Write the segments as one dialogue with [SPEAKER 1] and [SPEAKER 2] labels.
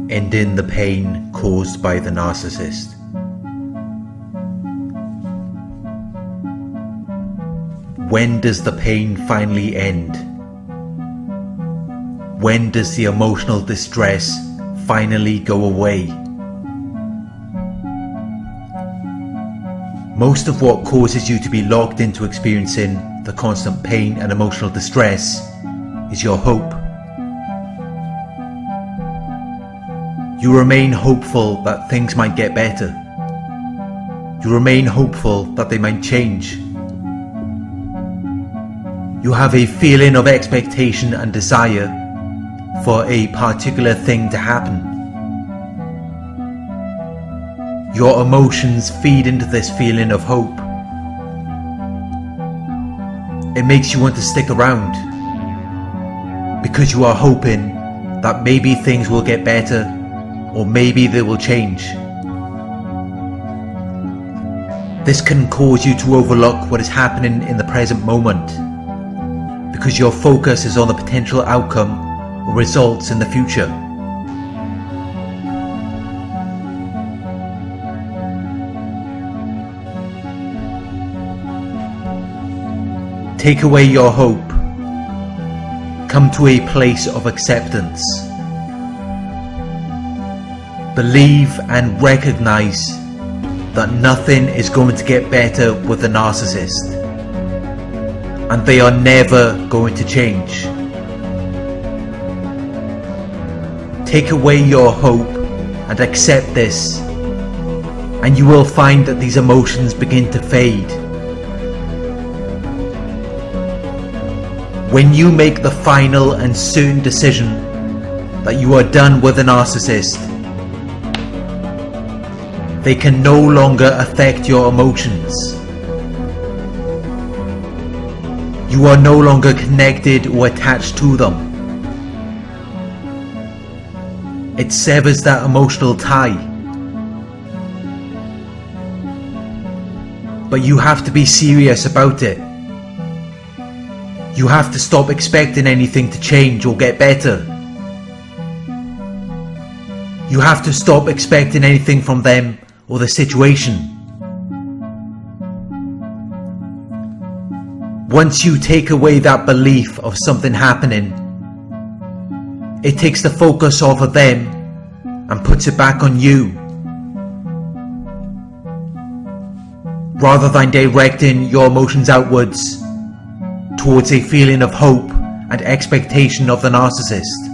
[SPEAKER 1] Ending the pain caused by the narcissist. When does the pain finally end? When does the emotional distress finally go away? Most of what causes you to be locked into experiencing the constant pain and emotional distress is your hope. You remain hopeful that things might get better. You remain hopeful that they might change. You have a feeling of expectation and desire for a particular thing to happen. Your emotions feed into this feeling of hope. It makes you want to stick around because you are hoping that maybe things will get better, or maybe they will change. This can cause you to overlook what is happening in the present moment, because your focus is on the potential outcome or results in the future. Take away your hope. Come to a place of acceptance. Believe and recognize that nothing is going to get better with the narcissist, and they are never going to change. Take away your hope and accept this, and you will find that these emotions begin to fade. When you make the final and certain decision that you are done with the narcissist, they can no longer affect your emotions. You are no longer connected or attached to them. It severs that emotional tie. But you have to be serious about it. You have to stop expecting anything to change or get better. You have to stop expecting anything from them or the situation. Once you take away that belief of something happening, it takes the focus off of them and puts it back on you. Rather than directing your emotions outwards towards a feeling of hope and expectation of the narcissist.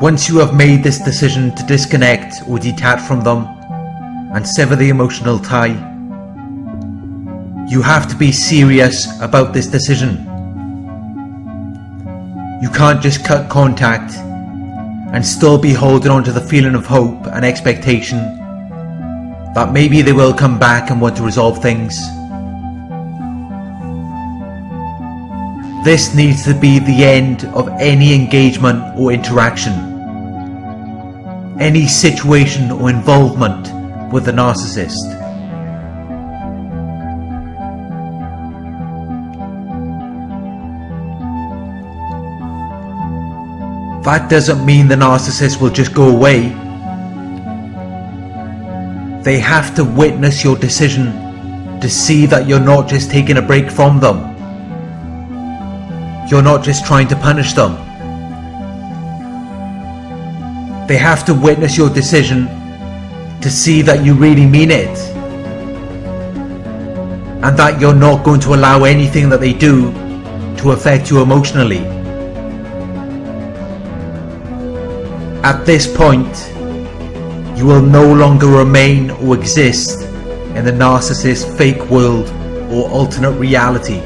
[SPEAKER 1] Once you have made this decision to disconnect or detach from them and sever the emotional tie, you have to be serious about this decision. You can't just cut contact and still be holding on to the feeling of hope and expectation that maybe they will come back and want to resolve things. This needs to be the end of any engagement or interaction, any situation or involvement with the narcissist. That doesn't mean the narcissist will just go away. They have to witness your decision to see that you're not just taking a break from them. You're not just trying to punish them. They have to witness your decision to see that you really mean it, and that you're not going to allow anything that they do to affect you emotionally. At this point, you will no longer remain or exist in the narcissist's fake world or alternate reality.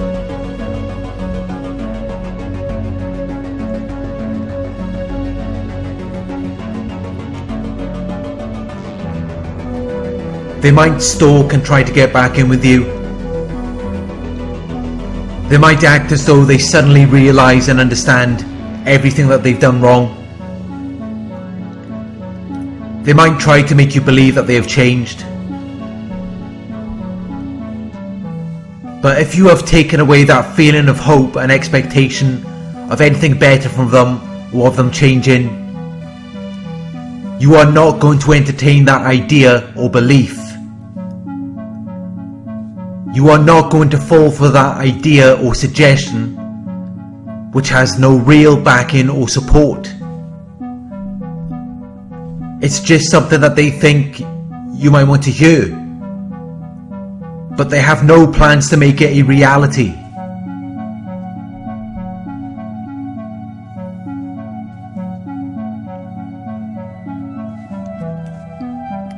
[SPEAKER 1] They might stalk and try to get back in with you. They might act as though they suddenly realize and understand everything that they've done wrong. They might try to make you believe that they have changed. But if you have taken away that feeling of hope and expectation of anything better from them or of them changing, you are not going to entertain that idea or belief. You are not going to fall for that idea or suggestion which has no real backing or support. It's just something that they think you might want to hear, but they have no plans to make it a reality.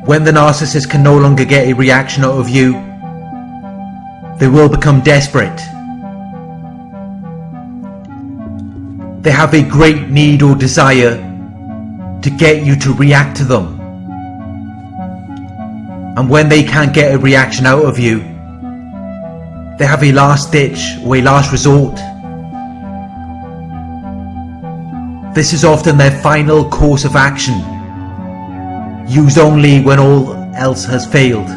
[SPEAKER 1] When the narcissist can no longer get a reaction out of you, they will become desperate. They have a great need or desire to get you to react to them. And when they can't get a reaction out of you, they have a last ditch or a last resort. This is often their final course of action, used only when all else has failed.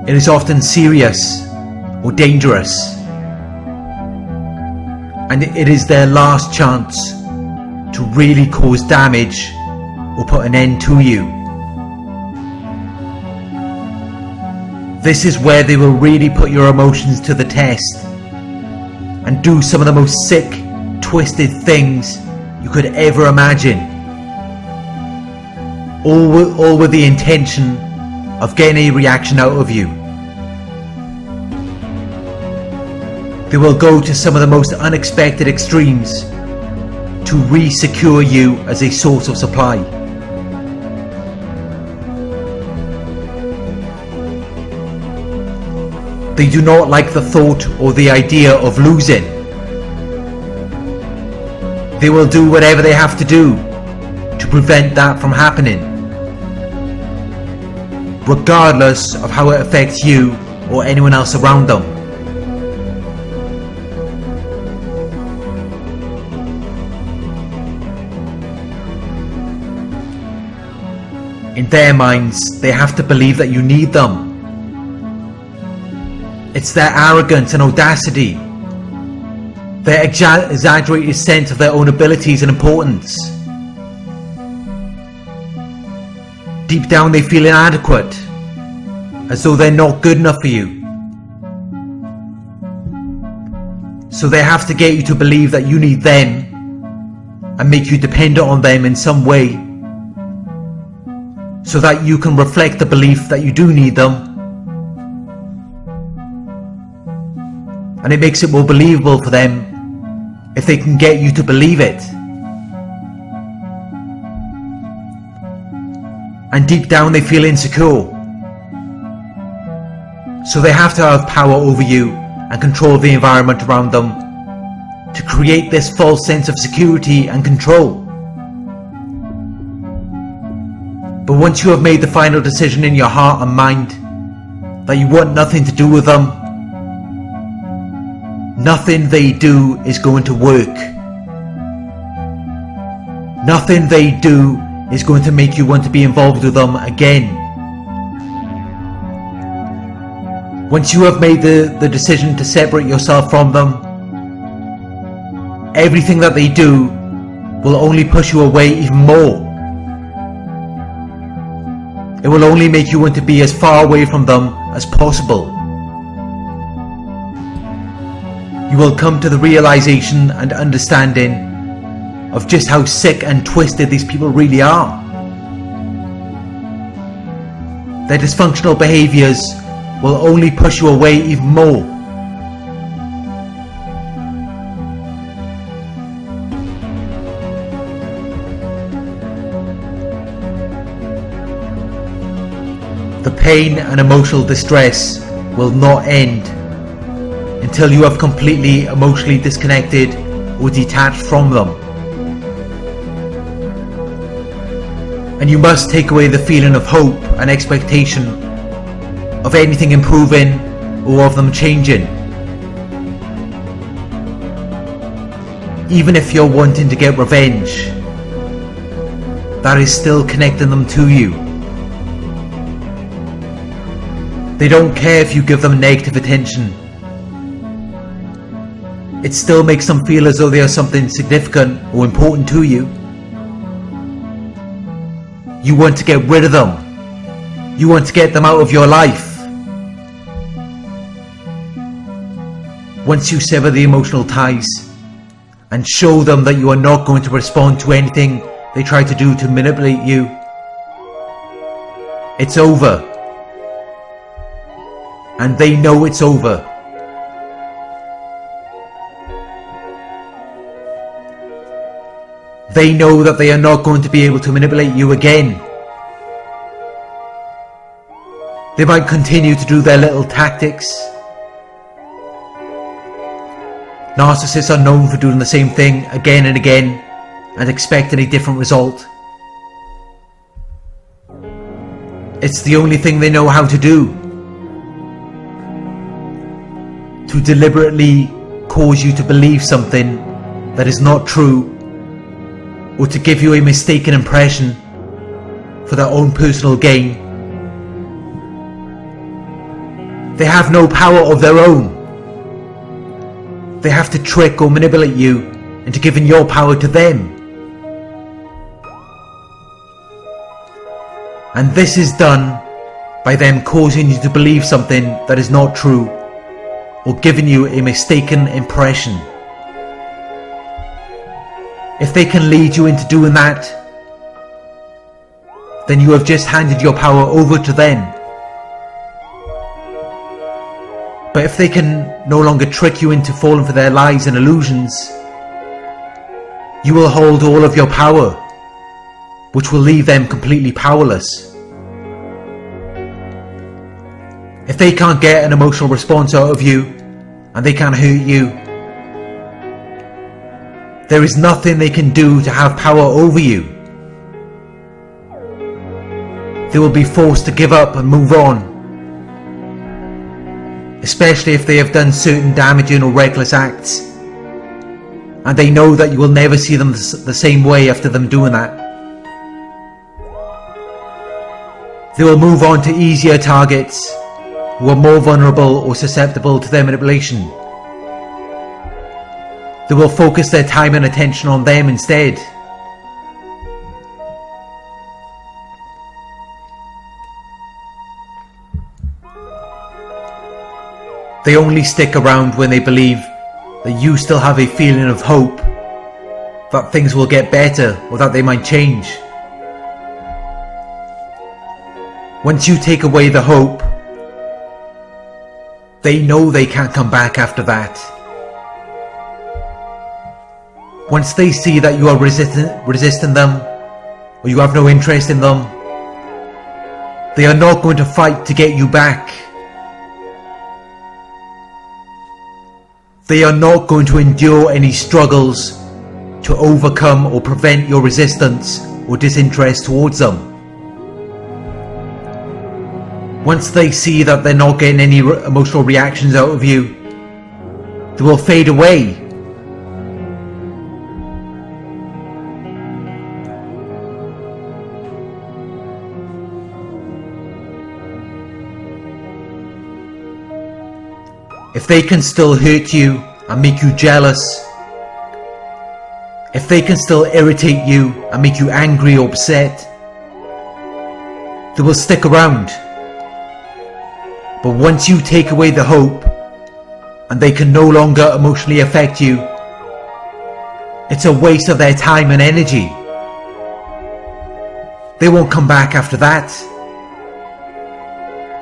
[SPEAKER 1] It is often serious or dangerous, and it is their last chance to really cause damage or put an end to you. This is where they will really put your emotions to the test and do some of the most sick, twisted things you could ever imagine, all with the intention of getting a reaction out of you. They will go to some of the most unexpected extremes to re-secure you as a source of supply. They do not like the thought or the idea of losing. They will do whatever they have to do to prevent that from happening, regardless of how it affects you or anyone else around them. In their minds, they have to believe that you need them. It's their arrogance and audacity, their exaggerated sense of their own abilities and importance. Deep down they feel inadequate, as though they're not good enough for you. So they have to get you to believe that you need them and make you dependent on them in some way, so that you can reflect the belief that you do need them. And it makes it more believable for them if they can get you to believe it. And deep down they feel insecure, so they have to have power over you and control the environment around them to create this false sense of security and control. But once you have made the final decision in your heart and mind that you want nothing to do with them, nothing they do is going to work. Nothing they do is going to make you want to be involved with them again. Once you have made the decision to separate yourself from them, everything that they do will only push you away even more. It will only make you want to be as far away from them as possible. You will come to the realization and understanding of just how sick and twisted these people really are. Their dysfunctional behaviors will only push you away even more. The pain and emotional distress will not end until you have completely emotionally disconnected or detached from them. And you must take away the feeling of hope and expectation of anything improving or of them changing. Even if you're wanting to get revenge, that is still connecting them to you. They don't care if you give them negative attention. It still makes them feel as though they are something significant or important to you. You want to get rid of them. You want to get them out of your life. Once you sever the emotional ties and show them that you are not going to respond to anything they try to do to manipulate you, it's over. And they know it's over. They know that they are not going to be able to manipulate you again. They might continue to do their little tactics. Narcissists are known for doing the same thing again and again and expecting a different result. It's the only thing they know how to do. To deliberately cause you to believe something that is not true, or to give you a mistaken impression for their own personal gain. They have no power of their own. They have to trick or manipulate you into giving your power to them. And this is done by them causing you to believe something that is not true, or giving you a mistaken impression. If they can lead you into doing that, then you have just handed your power over to them. But if they can no longer trick you into falling for their lies and illusions, you will hold all of your power, which will leave them completely powerless. If they can't get an emotional response out of you, and they can't hurt you, there is nothing they can do to have power over you. They will be forced to give up and move on, especially if they have done certain damaging or reckless acts, and they know that you will never see them the same way after them doing that. They will move on to easier targets who are more vulnerable or susceptible to their manipulation. They will focus their time and attention on them instead. They only stick around when they believe that you still have a feeling of hope that things will get better or that they might change. Once you take away the hope, they know they can't come back after that. Once they see that you are resisting them, or you have no interest in them, they are not going to fight to get you back. They are not going to endure any struggles to overcome or prevent your resistance or disinterest towards them. Once they see that they're not getting any emotional reactions out of you, they will fade away. If they can still hurt you and make you jealous, if they can still irritate you and make you angry or upset, they will stick around. But once you take away the hope and they can no longer emotionally affect you, it's a waste of their time and energy. They won't come back after that.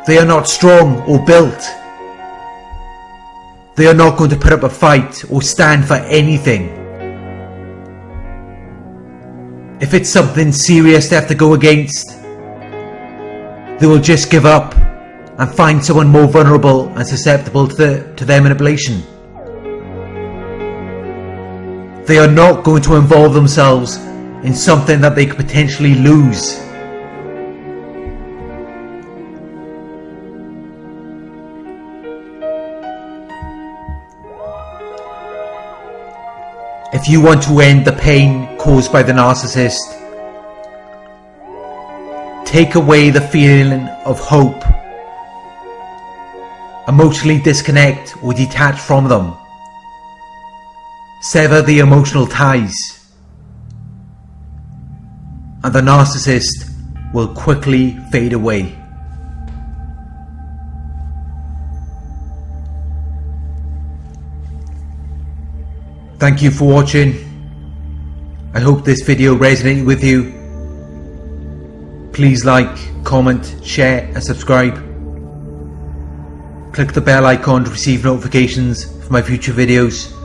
[SPEAKER 1] They are not strong or built. They are not going to put up a fight or stand for anything. If it's something serious they have to go against, they will just give up and find someone more vulnerable and susceptible to their manipulation. They are not going to involve themselves in something that they could potentially lose. If you want to end the pain caused by the narcissist, take away the feeling of hope emotionally disconnect or detach from them. Sever the emotional ties, and the narcissist will quickly fade away. Thank you for watching. I hope this video resonated with you. Please like, comment, share and subscribe. Click the bell icon to receive notifications for my future videos.